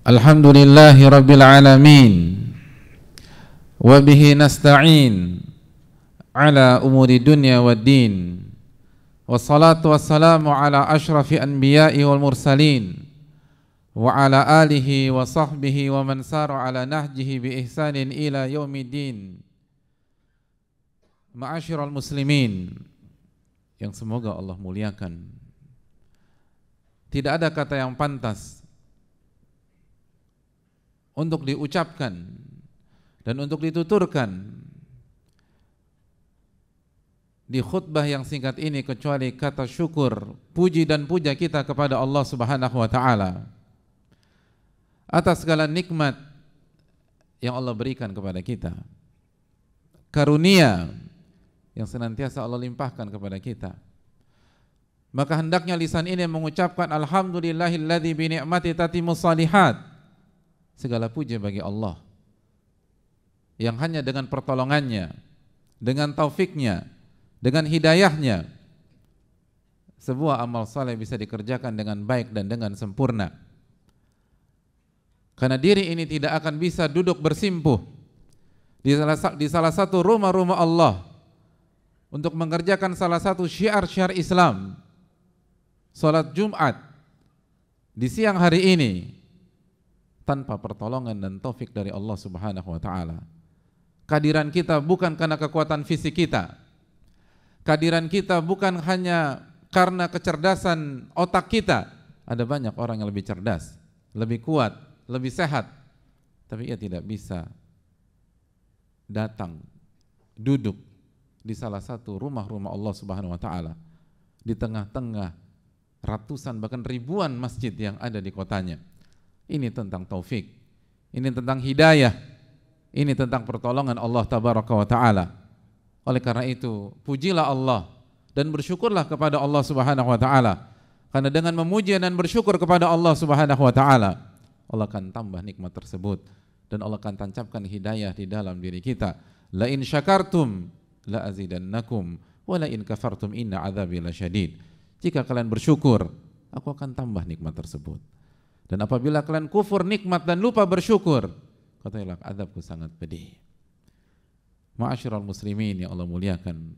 Alhamdulillahi Rabbil Alamin. Wabihi nasta'in ala umuri dunya wad din. Wassalatu wassalamu ala ashrafi anbiya'i wal mursalin, wa ala alihi wa sahbihi wa man sara ala nahjihi bi ihsanin ila yaumiddin. Ma'asyiral muslimin yang semoga Allah muliakan. Tidak ada kata yang pantas untuk diucapkan dan untuk dituturkan di khutbah yang singkat ini kecuali kata syukur, puji dan puja kita kepada Allah Subhanahu wa taala atas segala nikmat yang Allah berikan kepada kita, karunia yang senantiasa Allah limpahkan kepada kita. Maka hendaknya lisan ini mengucapkan alhamdulillahilladzi bi ni'mati tatimmus shalihat. Segala puji bagi Allah yang hanya dengan pertolongannya, dengan taufiknya, dengan hidayahnya sebuah amal saleh bisa dikerjakan dengan baik dan dengan sempurna. Karena diri ini tidak akan bisa duduk bersimpuh di salah satu rumah-rumah Allah untuk mengerjakan salah satu syiar-syiar Islam, salat Jumat di siang hari ini, tanpa pertolongan dan taufik dari Allah Subhanahu wa taala. Kehadiran kita bukan karena kekuatan fisik kita. Kehadiran kita bukan hanya karena kecerdasan otak kita. Ada banyak orang yang lebih cerdas, lebih kuat, lebih sehat, tapi ia tidak bisa datang duduk di salah satu rumah-rumah Allah Subhanahu wa taala di tengah-tengah ratusan bahkan ribuan masjid yang ada di kotanya. Ini tentang taufik, ini tentang hidayah, ini tentang pertolongan Allah Tabaraka wa ta'ala. Oleh karena itu, pujilah Allah dan bersyukurlah kepada Allah Subhanahu wa ta'ala. Karena dengan memuji dan bersyukur kepada Allah Subhanahu wa ta'ala, Allah akan tambah nikmat tersebut dan Allah akan tancapkan hidayah di dalam diri kita. La in syakartum la azidannakum wa la in kafartum inna adzabi lasyadid. Jika kalian bersyukur, aku akan tambah nikmat tersebut. Dan apabila kalian kufur nikmat dan lupa bersyukur, katakanlah azabku sangat pedih. Ma'asyiral muslimin yang Allah muliakan,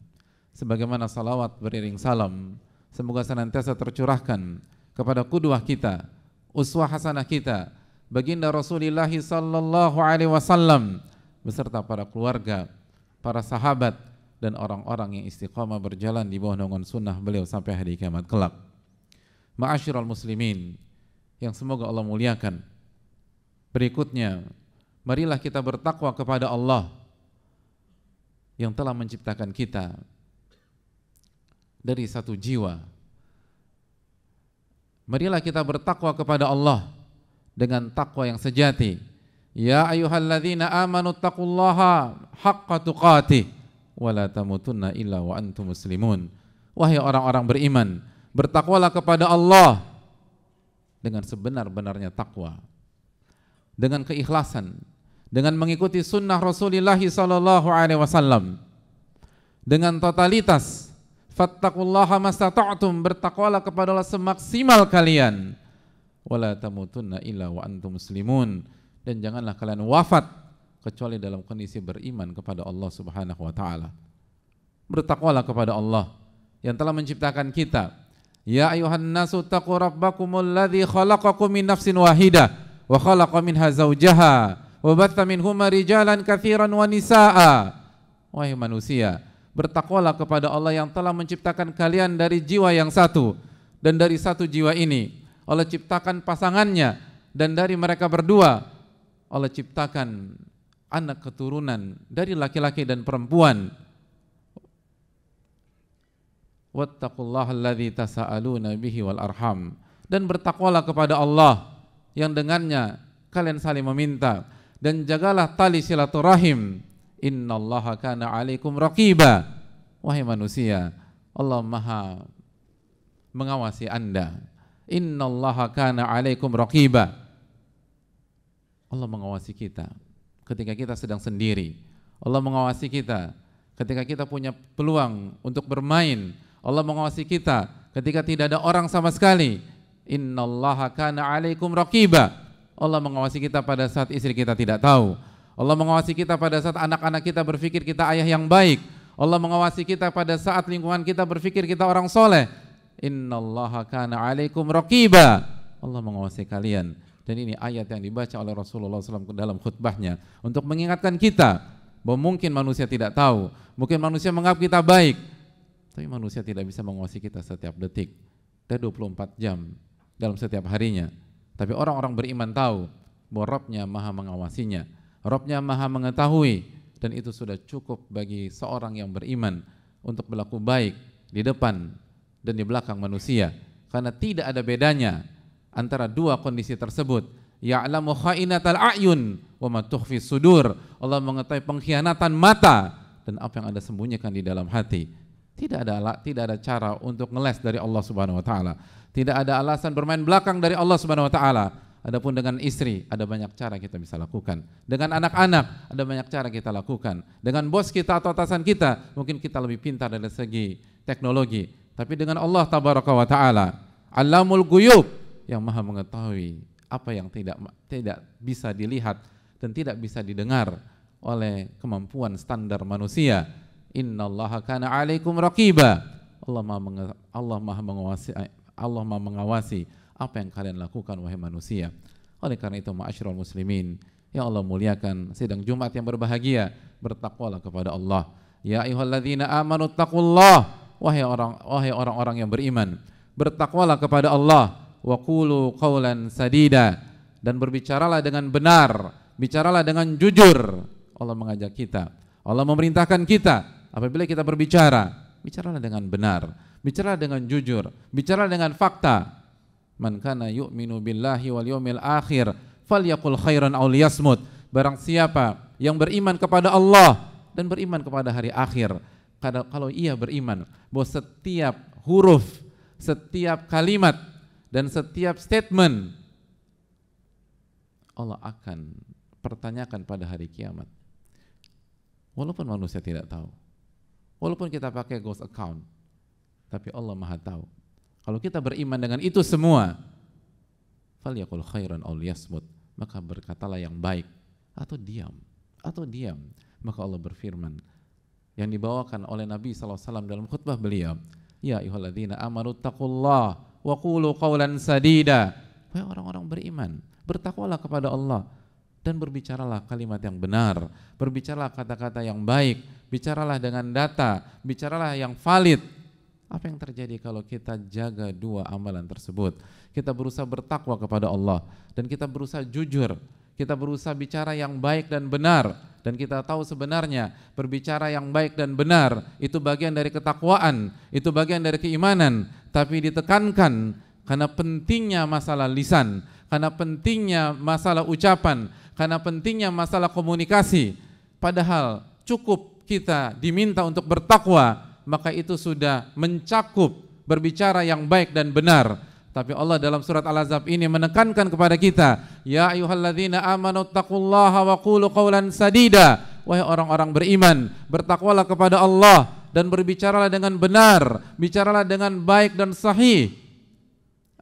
sebagaimana salawat beriring salam semoga senantiasa tercurahkan kepada qudwah kita, uswah hasanah kita, baginda Rasulullah sallallahu alaihi wasallam beserta para keluarga, para sahabat dan orang-orang yang istiqamah berjalan di bawah naungan sunnah beliau sampai hari kiamat kelak. Ma'asyiral muslimin yang semoga Allah muliakan, berikutnya marilah kita bertakwa kepada Allah yang telah menciptakan kita dari satu jiwa. Marilah kita bertakwa kepada Allah dengan takwa yang sejati. Ya ayyuhalladzina amanu taqullaha haqqa tuqatih wa la tamutunna illa wa antum muslimun. Wahai orang-orang beriman, bertakwalah kepada Allah dengan sebenar-benarnya takwa, dengan keikhlasan, dengan mengikuti sunnah Rasulullah sallallahu alaihi wasallam, dengan totalitas. Fattaqullaha mastata'tum, bertakwalah kepada Allah semaksimal kalian. Wala tamutunna illa wa antum muslimun, dan janganlah kalian wafat kecuali dalam kondisi beriman kepada Allah Subhanahu wa taala. Bertakwalah kepada Allah yang telah menciptakan kita. Ya ayuhan nasu taqu rabbakumul ladzi khalaqakum min nafsin wahidah wa khalaqa minha zawjaha wa batha minhuma rijalan katsiran wa nisaa. Wahai manusia, bertakwalah kepada Allah yang telah menciptakan kalian dari jiwa yang satu, dan dari satu jiwa ini Allah ciptakan pasangannya, dan dari mereka berdua Allah ciptakan anak keturunan dari laki-laki dan perempuan. Wattaqullaha alladzi tasaaluna bihi wal arham, dan bertakwalah kepada Allah yang dengannya kalian saling meminta, dan jagalah tali silaturahim. Innallaha kana 'alaikum raqiba. Wahai manusia, Allah Maha mengawasi Anda. Innallaha kana 'alaikum raqiba. Allah mengawasi kita ketika kita sedang sendiri. Allah mengawasi kita ketika kita punya peluang untuk bermain. Allah mengawasi kita ketika tidak ada orang sama sekali. Innallaha kana 'alaikum raqiba. Allah mengawasi kita pada saat istri kita tidak tahu. Allah mengawasi kita pada saat anak-anak kita berpikir kita ayah yang baik. Allah mengawasi kita pada saat lingkungan kita berpikir kita orang soleh. Innallaha kana alaikum raqiba. Allah mengawasi kalian. Dan ini ayat yang dibaca oleh Rasulullah SAW dalam khutbahnya untuk mengingatkan kita bahwa mungkin manusia tidak tahu, mungkin manusia menganggap kita baik, tapi manusia tidak bisa mengawasi kita setiap detik dan 24 jam dalam setiap harinya. Tapi orang-orang beriman tahu bahwa Rabb-Nya maha mengawasinya, Rabb-Nya maha mengetahui, dan itu sudah cukup bagi seorang yang beriman untuk berlaku baik di depan dan di belakang manusia, karena tidak ada bedanya antara dua kondisi tersebut. Ya'lamu kha'inatal a'yun wa ma tukhfi sudur. Allah mengetahui pengkhianatan mata dan apa yang Anda sembunyikan di dalam hati. Tidak ada cara untuk ngeles dari Allah Subhanahu wa taala. Tidak ada alasan bermain belakang dari Allah Subhanahu wa taala. Adapun dengan istri ada banyak cara kita bisa lakukan. Dengan anak-anak ada banyak cara kita lakukan. Dengan bos kita atau atasan kita mungkin kita lebih pintar dari segi teknologi. Tapi dengan Allah tabaraka wa taala, Allamul Ghuyub, yang maha mengetahui apa yang tidak bisa dilihat dan tidak bisa didengar oleh kemampuan standar manusia. Innallaha kana 'alaikum raqiba. Allah maha mengawasi apa yang kalian lakukan wahai manusia. Oleh karena itu ma'asyiral muslimin yang Allah muliakan, sidang Jumat yang berbahagia, bertakwalah kepada Allah. Ya ayyuhalladzina amanu taqullah, wahai orang-orang yang beriman, bertakwalah kepada Allah. Wa qulu qawlan sadida, dan berbicaralah dengan benar, bicaralah dengan jujur. Allah mengajak kita, Allah memerintahkan kita apabila kita berbicara, bicaralah dengan benar, bicaralah dengan jujur, bicaralah dengan fakta. Man kana yu'minu billahi wal yawmil akhir falyaqul khairan aw liyasmut. Barang siapa yang beriman kepada Allah dan beriman kepada hari akhir, kalau ia beriman bahwa setiap huruf, setiap kalimat dan setiap statement Allah akan pertanyakan pada hari kiamat. Walaupun manusia tidak tahu, walaupun kita pakai ghost account, tapi Allah maha tahu. Kalau kita beriman dengan itu semua, falyaqul khairan aw liyasmut, maka berkatalah yang baik atau diam. Maka Allah berfirman yang dibawakan oleh Nabi SAW dalam khutbah beliau, ya ayyuhalladzina amanu taqullah wa qulu qawlan sadida. Wahai orang-orang beriman, bertakwalah kepada Allah dan berbicaralah kalimat yang benar, berbicaralah kata-kata yang baik, bicaralah dengan data, bicaralah yang valid. Apa yang terjadi kalau kita jaga dua amalan tersebut? Kita berusaha bertakwa kepada Allah dan kita berusaha jujur, kita berusaha bicara yang baik dan benar, dan kita tahu sebenarnya berbicara yang baik dan benar itu bagian dari ketakwaan, itu bagian dari keimanan, tapi ditekankan karena pentingnya masalah lisan, karena pentingnya masalah ucapan, karena pentingnya masalah komunikasi. Padahal cukup kita diminta untuk bertakwa, maka itu sudah mencakup berbicara yang baik dan benar. Tapi Allah dalam surat Al-Ahzab ini menekankan kepada kita, ya ayyuhalladzina amanu taqullaha wa qulu qawlan sadida. Wahai orang-orang beriman, bertakwalah kepada Allah dan berbicaralah dengan benar, bicaralah dengan baik dan sahih.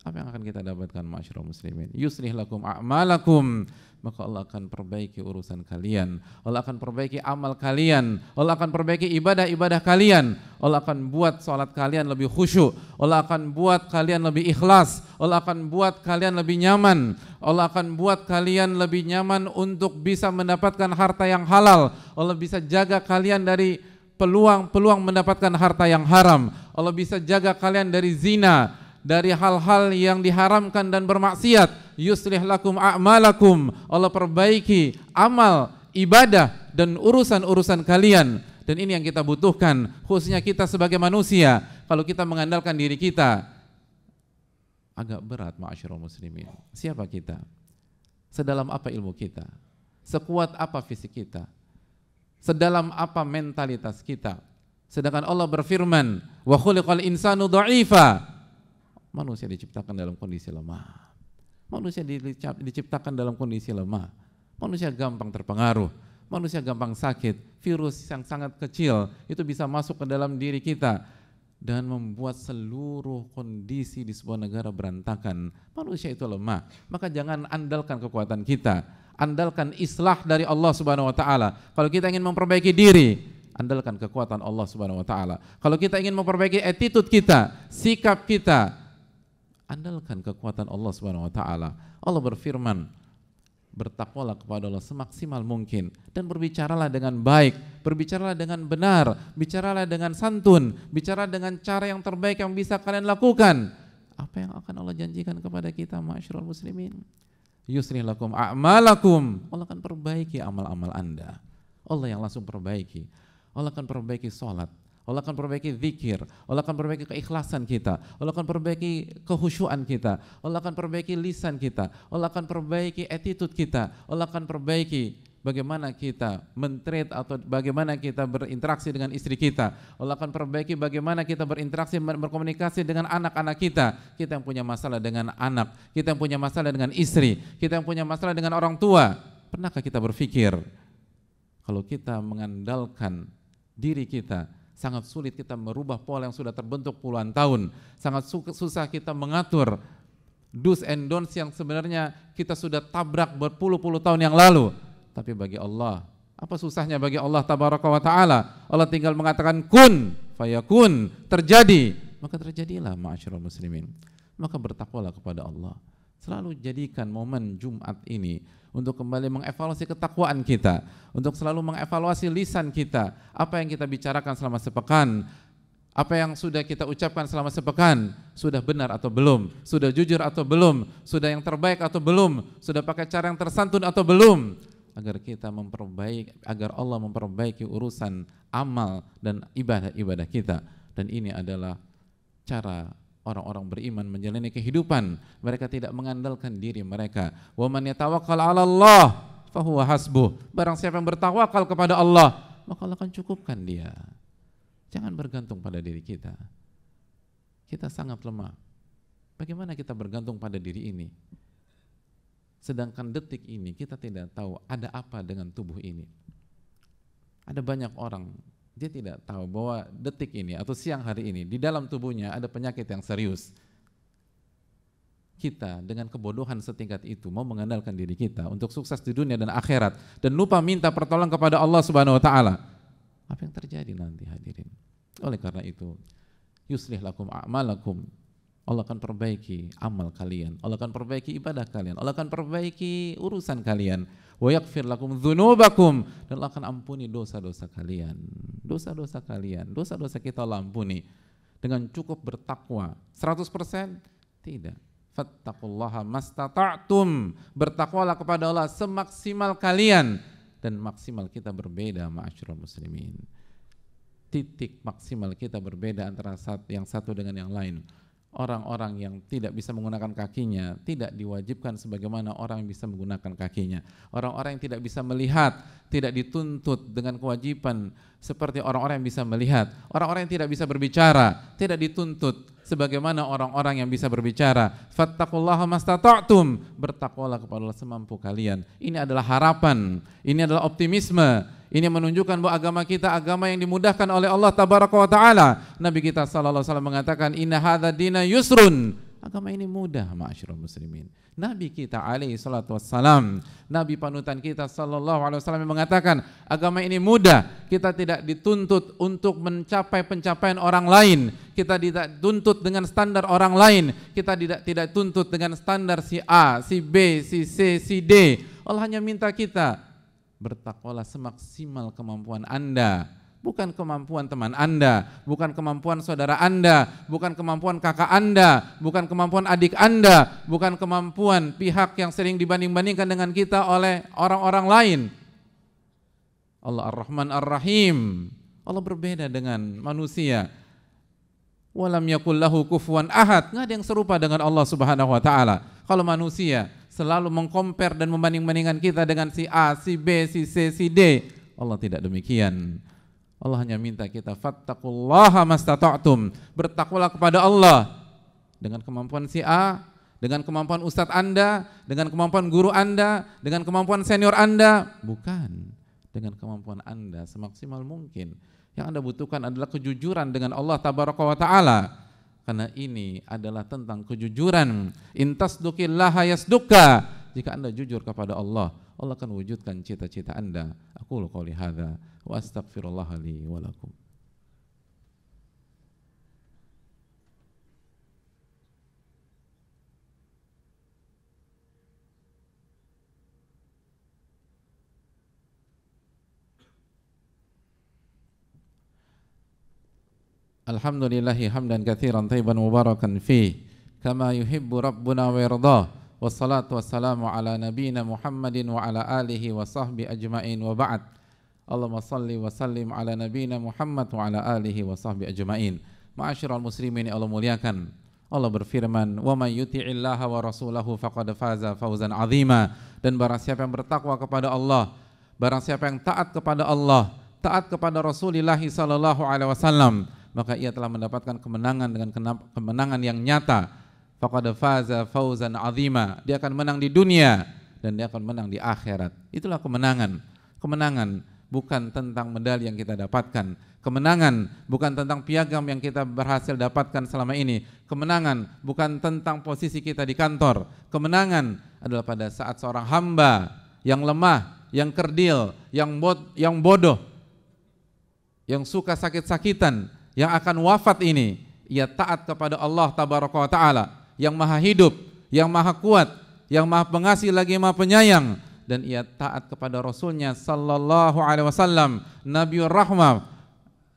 Apa yang akan kita dapatkan ma'asyiral muslimin? Yuslih lakum a'malakum, maka Allah akan perbaiki urusan kalian, Allah akan perbaiki amal kalian, Allah akan perbaiki ibadah-ibadah kalian, Allah akan buat salat kalian lebih khusyuk, Allah akan buat kalian lebih ikhlas, Allah akan buat kalian lebih nyaman, Allah akan buat kalian lebih nyaman untuk bisa mendapatkan harta yang halal, Allah bisa jaga kalian dari peluang-peluang mendapatkan harta yang haram, Allah bisa jaga kalian dari zina, dari hal-hal yang diharamkan dan bermaksiat. Yuslih lakum a'malakum, Allah perbaiki amal, ibadah dan urusan-urusan kalian. Dan ini yang kita butuhkan, khususnya kita sebagai manusia. Kalau kita mengandalkan diri kita, agak berat ma'asyiral muslimin. Siapa kita? Sedalam apa ilmu kita? Sekuat apa fisik kita? Sedalam apa mentalitas kita? Sedangkan Allah berfirman, wa khuliqal insanu dha'ifa. Manusia diciptakan dalam kondisi lemah. Manusia diciptakan dalam kondisi lemah. Manusia gampang terpengaruh. Manusia gampang sakit. Virus yang sangat kecil itu bisa masuk ke dalam diri kita. dan membuat seluruh kondisi di sebuah negara berantakan. Manusia itu lemah, maka jangan andalkan kekuatan kita, andalkan islah dari Allah Subhanahu wa taala. Kalau kita ingin memperbaiki diri, andalkan kekuatan Allah Subhanahu wa taala. Kalau kita ingin memperbaiki attitude kita, sikap kita, andalkan kekuatan Allah Subhanahu wa taala. Allah berfirman, bertakwalah kepada Allah semaksimal mungkin dan berbicaralah dengan baik, berbicaralah dengan benar, bicaralah dengan santun, bicara dengan cara yang terbaik yang bisa kalian lakukan. Apa yang akan Allah janjikan kepada kita, ma'asyiral muslimin? Yuslih lakum a'malakum. Allah akan perbaiki amal-amal Anda. Allah yang langsung perbaiki. Allah akan perbaiki sholat, Allah akan perbaiki zikir, Allah akan perbaiki keikhlasan kita, Allah akan perbaiki kehusyuan kita, Allah akan perbaiki lisan kita, Allah akan perbaiki attitude kita, Allah akan perbaiki bagaimana kita men-treat atau bagaimana kita berinteraksi dengan istri kita, Allah akan perbaiki bagaimana kita berinteraksi, berkomunikasi dengan anak-anak kita yang punya masalah dengan anak, kita yang punya masalah dengan istri, kita yang punya masalah dengan orang tua. Pernahkah kita berpikir kalau kita mengandalkan diri kita, sangat sulit kita merubah pola yang sudah terbentuk puluhan tahun. Sangat susah kita mengatur do's and don'ts yang sebenarnya kita sudah tabrak berpuluh-puluh tahun yang lalu. Tapi bagi Allah, apa susahnya bagi Allah tabaraka wa ta'ala? Allah tinggal mengatakan kun fayakun, terjadi, maka terjadilah, ma'asyiral muslimin. Maka bertakwalah kepada Allah. Selalu jadikan momen Jumat ini untuk kembali mengevaluasi ketakwaan kita, untuk selalu mengevaluasi lisan kita, apa yang kita bicarakan selama sepekan, apa yang sudah kita ucapkan selama sepekan, sudah benar atau belum, sudah jujur atau belum, sudah yang terbaik atau belum, sudah pakai cara yang tersantun atau belum, agar kita memperbaiki, agar Allah memperbaiki urusan amal dan ibadah-ibadah kita. Dan ini adalah cara orang-orang beriman menjalani kehidupan. Mereka tidak mengandalkan diri mereka. Wa man yatawakkal 'ala Allah fahuwa hasbuh. Barang siapa yang bertawakal kepada Allah, maka Allah akan cukupkan dia. Jangan bergantung pada diri kita. Kita sangat lemah. Bagaimana kita bergantung pada diri ini? Sedangkan detik ini kita tidak tahu ada apa dengan tubuh ini. Ada banyak orang, dia tidak tahu bahwa detik ini atau siang hari ini di dalam tubuhnya ada penyakit yang serius. Kita dengan kebodohan setingkat itu mau mengandalkan diri kita untuk sukses di dunia dan akhirat dan lupa minta pertolongan kepada Allah Subhanahu wa taala. Apa yang terjadi nanti, hadirin? Oleh karena itu, yuslih lakum a'malakum. Allah akan perbaiki amal kalian, Allah akan perbaiki ibadah kalian, Allah akan perbaiki urusan kalian. Wa yaghfir lakum dzunubakum, dan Allah akan ampuni dosa-dosa kalian. Dosa-dosa kalian, dosa-dosa kita Allah ampuni. Dengan cukup bertakwa 100%? Tidak. Fattaqullaha mastata'tum. Bertakwalah kepada Allah semaksimal kalian. Dan maksimal kita berbeda, ma'asyiral muslimin. Titik maksimal kita berbeda antara yang satu dengan yang lain. Orang-orang yang tidak bisa menggunakan kakinya tidak diwajibkan sebagaimana orang yang bisa menggunakan kakinya. Orang-orang yang tidak bisa melihat tidak dituntut dengan kewajiban seperti orang-orang yang bisa melihat. Orang-orang yang tidak bisa berbicara tidak dituntut sebagaimana orang-orang yang bisa berbicara. Fattaqullaha mastata'tum. Bertakwalah kepada Allah semampu kalian. Ini adalah harapan, ini adalah optimisme. Ini menunjukkan bahwa agama kita agama yang dimudahkan oleh Allah tabaraka wa taala. Nabi kita sallallahu alaihi wasallam mengatakan inna hadza dina yusrun. Agama ini mudah, ma'asyiral muslimin. Nabi kita alaihi salatu wassalam, Nabi panutan kita sallallahu alaihi wasallam mengatakan agama ini mudah. Kita tidak dituntut untuk mencapai pencapaian orang lain. Kita tidak dituntut dengan standar orang lain. Kita tidak tuntut dengan standar si A, si B, si C, si D. Allah hanya minta kita bertakwalah semaksimal kemampuan Anda, bukan kemampuan teman Anda, bukan kemampuan saudara Anda, bukan kemampuan kakak Anda, bukan kemampuan adik Anda, bukan kemampuan pihak yang sering dibanding-bandingkan dengan kita oleh orang-orang lain. Allah Ar-Rahman Ar-Rahim. Allah berbeda dengan manusia. Walam yakul lahu kufuwan ahad. Nggak ada yang serupa dengan Allah Subhanahu wa taala. Kalau manusia selalu mengcompare dan membanding-bandingkan kita dengan si A, si B, si C, si D. Allah tidak demikian. Allah hanya minta kita fattaqullaha mastata'tum. Bertakwalah kepada Allah dengan kemampuan si A, dengan kemampuan ustadz Anda, dengan kemampuan guru Anda, dengan kemampuan senior Anda, bukan dengan kemampuan Anda semaksimal mungkin. Yang Anda butuhkan adalah kejujuran dengan Allah tabaraka wa ta'ala. Karena ini adalah tentang kejujuran. In tasduqillaha yasduqka. Jika Anda jujur kepada Allah, Allah akan wujudkan cita-cita Anda. Aqulu qouli hadza wa astaghfirullah li wa lakum. Alhamdulillahi hamdan katsiran thayyiban mubarakan fih kama yuhibbu rabbuna wa yardah. Wassalatu wassalamu ala nabiyyina Muhammadin wa ala alihi wa sahbihi ajmain wa ba'd. Allahumma salli wa sallim ala nabiyyina Muhammad wa ala alihi wa sahbihi ajmain. Ma'asyiral muslimin Allah muliakan. Allah berfirman, "Wa may yuti'illaha wa rasulahu faqad faza fawzan 'azima." Dan barang siapa yang bertakwa kepada Allah, barang siapa yang taat kepada Allah, taat kepada Rasulullah sallallahu alaihi wasallam, maka ia telah mendapatkan kemenangan dengan kemenangan yang nyata. Faqad faza fawzan 'azima. Dia akan menang di dunia dan dia akan menang di akhirat. Itulah kemenangan. Kemenangan bukan tentang medali yang kita dapatkan. Kemenangan bukan tentang piagam yang kita berhasil dapatkan selama ini. Kemenangan bukan tentang posisi kita di kantor. Kemenangan adalah pada saat seorang hamba yang lemah, yang kerdil, yang bodoh, yang suka sakit-sakitan, yang akan wafat ini, ia taat kepada Allah tabaraka wa ta'ala, yang maha hidup, yang maha kuat, yang maha pengasih lagi maha penyayang, dan ia taat kepada Rasulnya sallallahu alaihi wasallam, Nabiur Rahmah,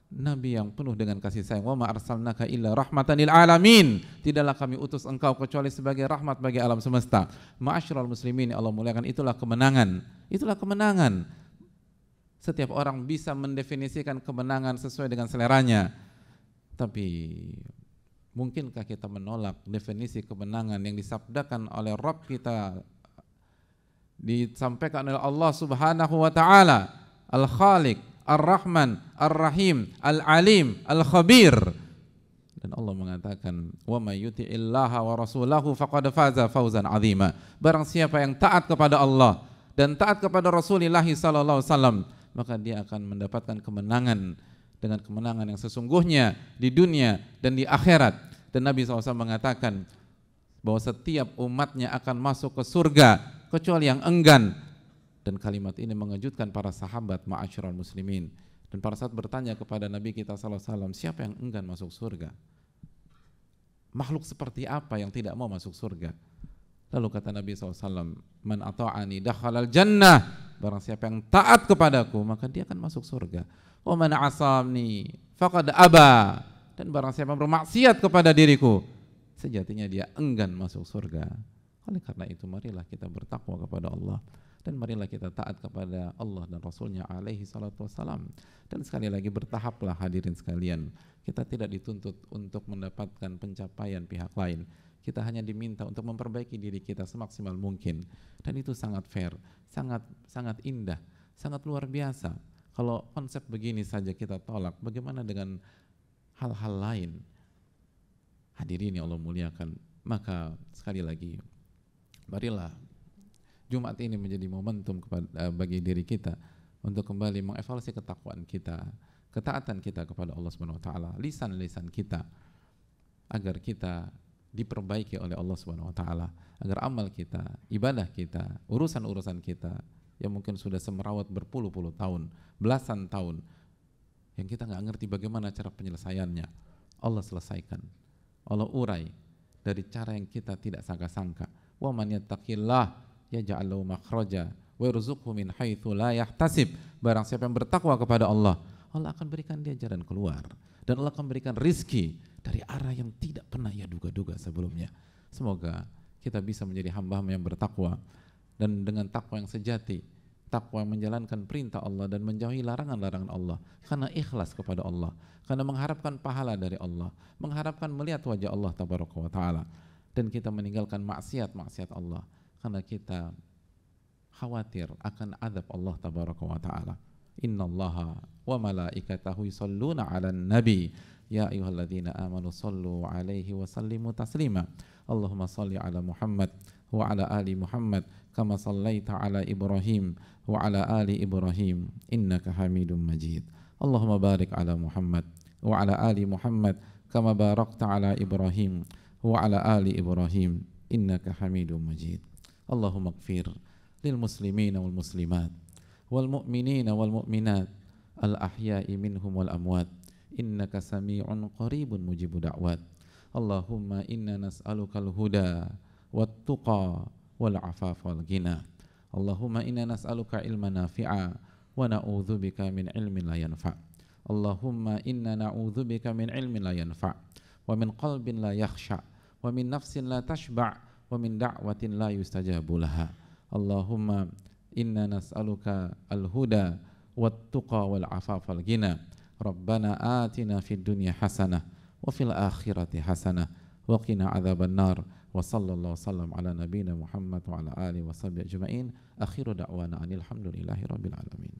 Nabi yang penuh dengan kasih sayang. Wa ma arsalnaka illa rahmatan lil alamin. Tidaklah kami utus engkau kecuali sebagai rahmat bagi alam semesta. Ma'asyiral muslimin Allah muliakan, itulah kemenangan. Itulah kemenangan. Setiap orang bisa mendefinisikan kemenangan sesuai dengan seleranya. Tapi mungkinkah kita menolak definisi kemenangan yang disabdakan oleh Rabb kita, disampaikan oleh Allah Subhanahu wa taala, Al-Khaliq, Ar-Rahman, Ar-Rahim, Al-Alim, Al-Khabir. Dan Allah mengatakan, "Wa may yuti'illaha wa rasulahu faqad faza fawzan 'azima." Barang siapa yang taat kepada Allah dan taat kepada Rasulullah sallallahu alaihi wasallam, maka dia akan mendapatkan kemenangan dengan kemenangan yang sesungguhnya di dunia dan di akhirat. Dan Nabi SAW mengatakan bahwa setiap umatnya akan masuk ke surga kecuali yang enggan. Dan kalimat ini mengejutkan para sahabat, ma'asyiral muslimin. Dan para sahabat bertanya kepada Nabi kita SAW, siapa yang enggan masuk surga? Makhluk seperti apa yang tidak mau masuk surga? Lalu kata Nabi SAW, "Man ata'ani dakhalal jannah." Barang siapa yang taat kepadaku, maka dia akan masuk surga. "Wa man 'asani faqad aba." Dan barang siapa bermaksiat kepada diriku, sejatinya dia enggan masuk surga. Oleh karena itu, marilah kita bertakwa kepada Allah, dan marilah kita taat kepada Allah dan Rasulnya alaihi salatu wassalam. Dan sekali lagi, bertahaplah hadirin sekalian. Kita tidak dituntut untuk mendapatkan pencapaian pihak lain. Kita hanya diminta untuk memperbaiki diri kita semaksimal mungkin. Dan itu sangat fair, sangat indah, sangat luar biasa. Kalau konsep begini saja kita tolak, bagaimana dengan hal-hal lain? Hadirin yang Allah muliakan, maka sekali lagi, marilah Jumat ini menjadi momentum bagi diri kita untuk kembali mengevaluasi ketakwaan kita, ketaatan kita kepada Allah Subhanahu wa taala, lisan-lisan kita, agar kita diperbaiki oleh Allah Subhanahu wa taala, agar amal kita, ibadah kita, urusan-urusan kita yang mungkin sudah semerawat berpuluh-puluh tahun, belasan tahun, yang kita nggak ngerti bagaimana cara penyelesaiannya, Allah selesaikan, Allah urai dari cara yang kita tidak sangka-sangka. Wa man yattaqillah yaj'al lahu makhraja wa yarzuqhu min haitsu la yahtasib. Barang siapa yang bertakwa kepada Allah, Allah akan berikan dia jalan keluar, dan Allah akan berikan rizki dari arah yang tidak pernah ia duga-duga sebelumnya. Semoga kita bisa menjadi hamba-hamba yang bertakwa, dan dengan takwa yang sejati, takwa yang menjalankan perintah Allah dan menjauhi larangan-larangan Allah, karena ikhlas kepada Allah, karena mengharapkan pahala dari Allah, mengharapkan melihat wajah Allah tabaraka wa ta'ala, dan kita meninggalkan maksiat-maksiat Allah karena kita khawatir akan azab Allah tabaraka wa ta'ala. Innallaha wa malaikatahu yusalluna 'alan nabi ya ayyuhalladzina amanu sallu 'alaihi wa sallimu taslima. Allahumma salli 'ala Muhammad wa 'ala ali Muhammad kama sallaita 'ala Ibrahim wa 'ala ali Ibrahim innaka Hamidum Majid. Allahumma barik ala Muhammad wa ala ali Muhammad kama barakta ala Ibrahim wa ala ali Ibrahim innaka Hamidum Majid. Allahumma ighfir lil muslimina wal muslimat wal mu'minina wal mu'minat al ahya'i minhum wal amwat innaka sami'un qaribun mujibu da'wat. Allahumma inna nas'aluka al-huda wat tuqa wal afaf wal ghina. Allahumma inna nas'aluka ilman nafi'a wa na'udzubika min ilmin la yanfa'. Allahumma inna na'udzubika min ilmin la yanfa' wa min qalbin la yakhsha' wa min nafsin la tashba' wa min da'watin la yustajabu laha. Allahumma inna nas'aluka al-huda wat tuqa wal afaf wal ghina. Rabbana atina fid dunya hasanah wa fil akhirati hasanah wa qina adzaban nar. Wa sallallahu sallam ala nabiyyina Muhammad wa ala alihi wa sahbihi ajma'in. Akhiru da'wana anil hamdulillahi rabbil alamin.